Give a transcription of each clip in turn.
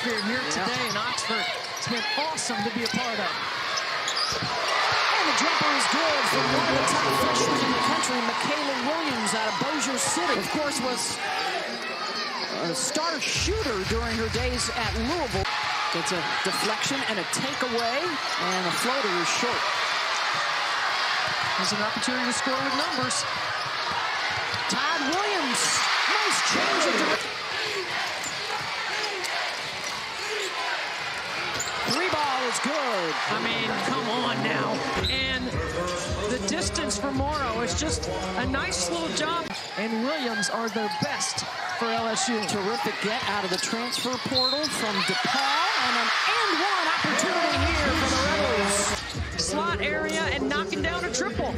atmosphere here today in Oxford. It's been awesome to be a part of. And the jumper is good from one of the top freshmen in the country, Michaela Williams out of Bossier City. Of course, was a star shooter during her days at Louisville. Gets a deflection and a takeaway, and the floater is short. There's an opportunity to score with numbers. Todd Williams, nice change of direction. Three ball is good. I mean, come on now. And the distance for Morrow is just a nice little job. And Williams are their best for LSU. Terrific get out of the transfer portal from DePaul, and an and-one opportunity here for the Rebels. Slot area and knocking down a triple.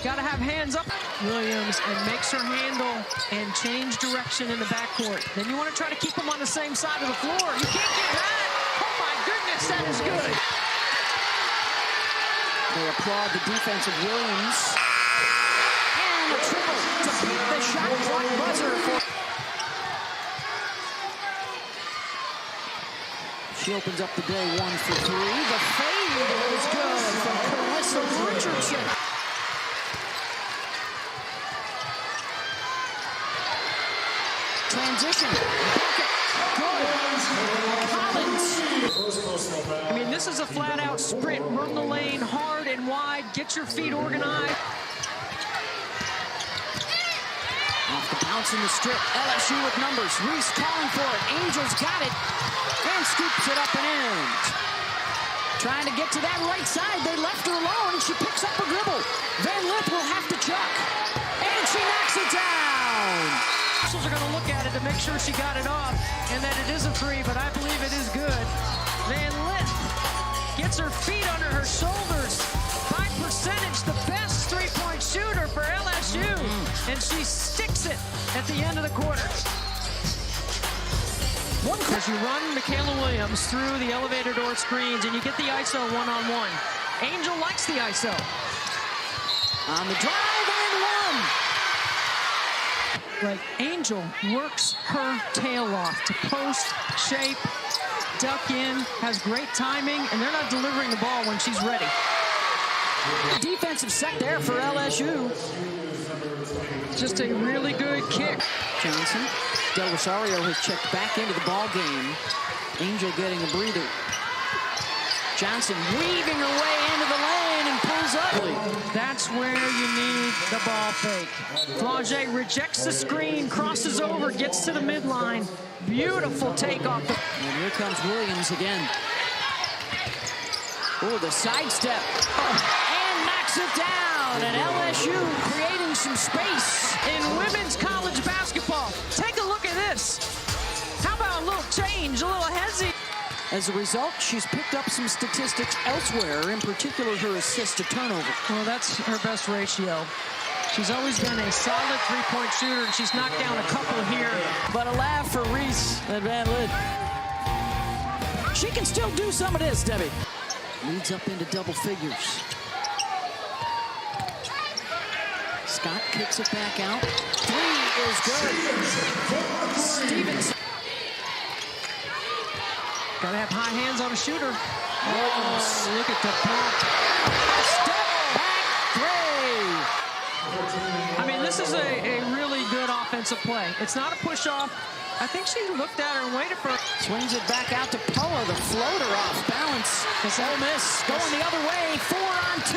Got to have hands up. Williams and makes her handle and change direction in the backcourt. Then you want to try to keep them on the same side of the floor. You can't get that. Oh my goodness, that is good. They applaud the defense of Williams. And a triple to beat the shot clock buzzer. She opens up the day 1 for 3. The fade is good from Carissa Richardson. Transition. Good. Collins. I mean, this is a flat-out sprint. Run the lane hard and wide. Get your feet organized. Off the bounce in the strip. LSU with numbers. Reese calling for it. Angels got it. And scoops it up and in. Trying to get to that right side. They left her alone. She picks up a dribble. Van Lith will have to chuck. And she knocks it down. Are going to look at it to make sure she got it off and that it is a three, but I believe it is good. Van Lith gets her feet under her shoulders. By percentage, the best three-point shooter for LSU, and she sticks it at the end of the quarter. As you run Michaela Williams through the elevator door screens and you get the ISO one-on-one. Angel likes the ISO. On the drive and one. Like Angel works her tail off to post, shape, duck in, has great timing, and they're not delivering the ball when she's ready. Defensive set there for LSU. Just a really good kick. Johnson. Del Rosario has checked back into the ball game. Angel getting a breather. Johnson weaving her way into the lane and pulls up. That's where you need the ball fake. Flauget rejects the screen, crosses over, gets to the midline. Beautiful takeoff. And here comes Williams again. Oh, the sidestep. And knocks it down. And LSU creating some space. In women's college basketball, take a look at this. How about a little change, a little hezzy? As a result, she's picked up some statistics elsewhere, in particular her assist to turnover. Well, that's her best ratio. She's always been a solid three-point shooter, and she's knocked down a couple here. But a laugh for Reese at Van Lith. She can still do some of this, Debbie. Leads up into double figures. Scott kicks it back out. Three is good. Stevens. Gotta have high hands on a shooter. Oh, look at the pump. Step back three. I mean, this is a really good offensive play. It's not a push-off. I think she looked at her and waited for it. Swings it back out to Poa. The floater off balance. Ole Miss going the other way. 4-on-2.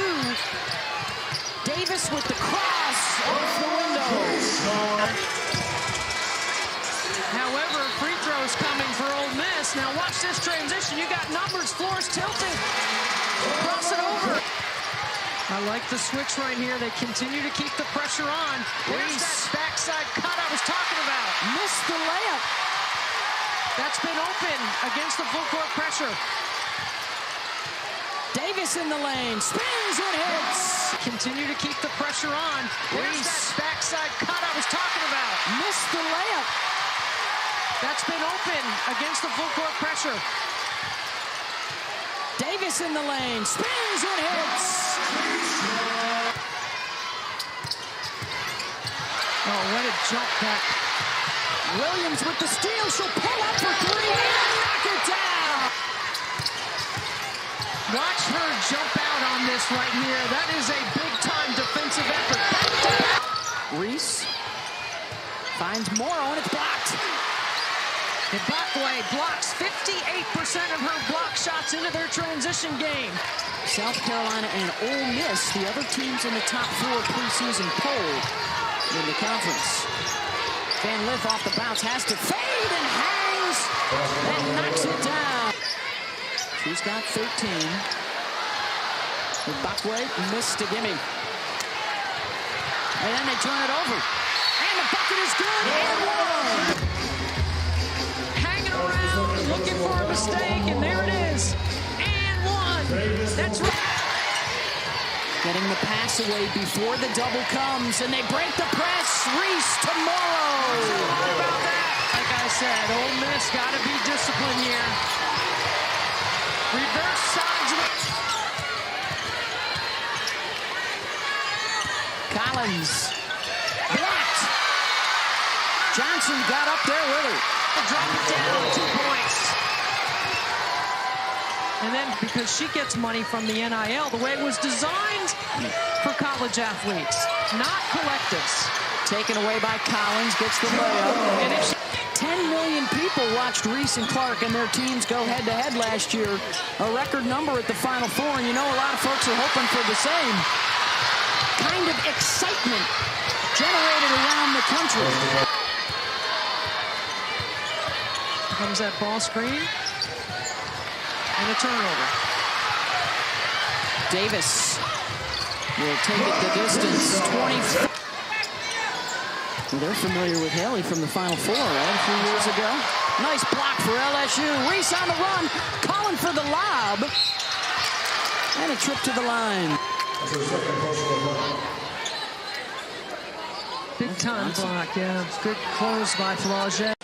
Davis with the cross off the window. However, free throws coming for Ole Miss. Now watch this transition. You got numbers, floors tilted. Cross it over. I like the switch right here. They continue to keep the pressure on. There's that backside cut I was talking about. Missed the layup. That's been open against the full court pressure. Davis in the lane. Spins and hits. Continue to keep the pressure on. There's that backside cut I was talking about. Missed the layup. That's been open against the full court pressure. Davis in the lane. Spins and hits. Oh, what a jump that. Williams with the steal. She'll pull up for three. that is a big-time defensive effort. Back-to-back. Reese finds Morrow, and it's blocked. Ibakwe blocks 58% of her block shots into their transition game. South Carolina and Ole Miss, the other teams in the top 4 preseason poll in the conference. Van Lith off the bounce, has to fade and hangs and knocks it down. She's got 13. Ibakwe missed a gimme. And then they turn it over. And the bucket is good and one. Hanging around, looking for a mistake, and there it is. And one. That's right. Getting the pass away before the double comes, and they break the press. Reese to Morrow. How about that? Like I said, Ole Miss got to be disciplined here. Reverse sides of it. Collins blocked. Johnson got up there with her. Drop it down, 2 points. And then because she gets money from the NIL, the way it was designed for college athletes, not collectives. Taken away by Collins, gets the layup. And if she 10 million people watched Reese and Clark and their teams go head-to-head last year. A record number at the Final Four, and you know a lot of folks are hoping for the same kind of excitement generated around the country. Comes that ball screen. And a turnover. Davis will take it the distance. 20. Well, they're familiar with Haley from the Final Four, right? A few years ago. Nice block for LSU. Reese on the run, calling for the lob. And a trip to the line. Big time block, yeah. Good close by Flauget.